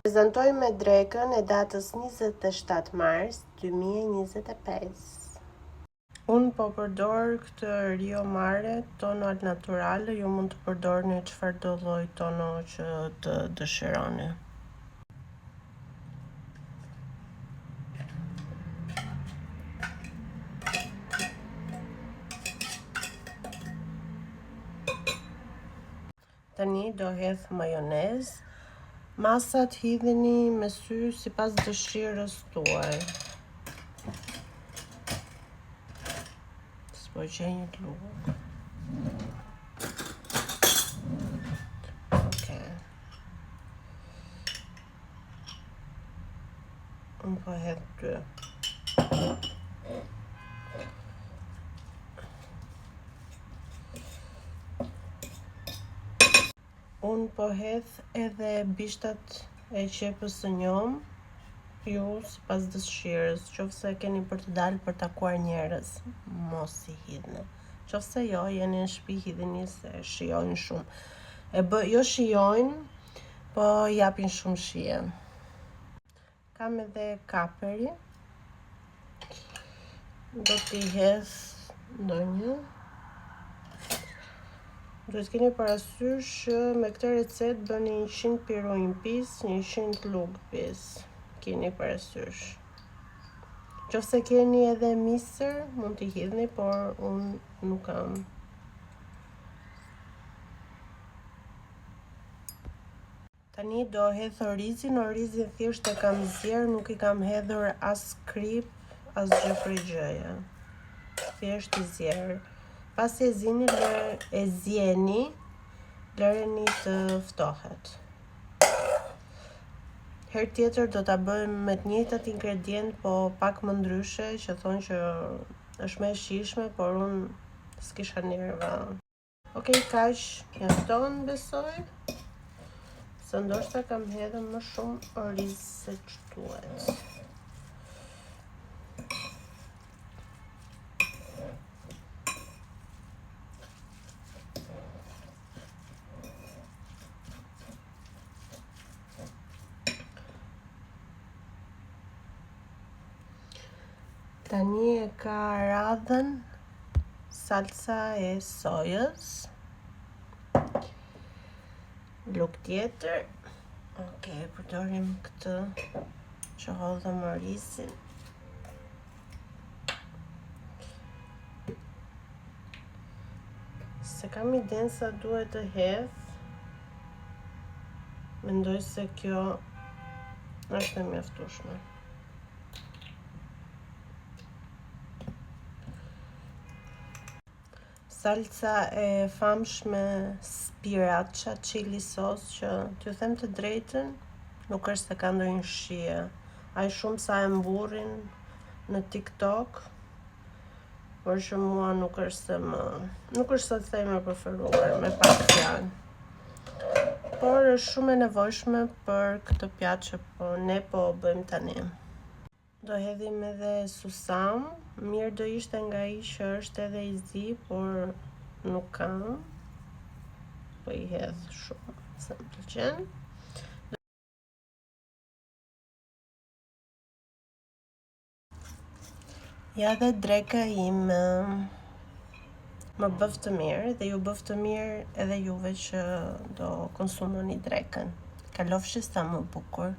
Prezantoj me drekën e datës 27 mars 2025. Unë po përdor këtë Rio Mare tono al naturale, ju mund të përdorni çfarë do lloj tono që të dëshironi. Tani do hedh majonez. Masat hidheni me sy sipas dëshirës tuaj. S'po gjej një lugë. Okej. Unë po hedh 2. Unë po hedh edhe bishtat e qepës së njom, ju sipas dëshirës. Qofse keni për të dalë për takuar njerëz, mos i hidhni. Qofse jo, jeni në shtëpi, hidhni se shijojnë shumë. Jo shijojnë, po japin shumë shije. Kam edhe kaperi. Do t'i hedh ndonjë. Duhet keni parasysh që me këtë recetë bëni 100 piruin pis, 100 lugë pis. Keni parasysh. Qofse keni edhe misër, mund t'i hidhni, por unë nuk kam. Tani do hedh orizin thjesht e kam zier, nuk i kam hedhur as krip, as gjë prej gjëja. Thjesht i zier. Pasi e zjeni, lëreni të ftohet. Herë tjetër do ta bëjmë me të njëjtat ingredient, po pak më ndryshe, që thonë që është më e shijshme, por unë s'kisha nerva. Okej, kaq mjafton, besoj. Se ndoshta kam hedhur më shumë oriz se ç'duhet. Tani e ka radhën salsa e sojës. Lugë tjetër. Okej, përdorim këtë që hodhëm orizin. Se kam idenë sa duhet të hedh. Mendoj se kjo është e mjaftueshme. Salsa e famshme Sriracha chili sauce, që t'ju them të drejtën, nuk është se ka ndonjë shije. Aq shumë sa e mburrin në TikTok, por që mua nuk është se të them e preferuar, me pak fjalë. Por është shumë e nevojshme për këtë pjatë që ne po bëjmë tani. Do hedhim edhe susam. Mirë do ishte nga ai që është edhe i zi, por nuk kam. Po i hedh shumë, se më pëlqen. Ja dhe dreka im më bëf të mirë, dhe ju bëf të mirë edhe juve që do konsumoni drekën. Kalofshi sa më bukur.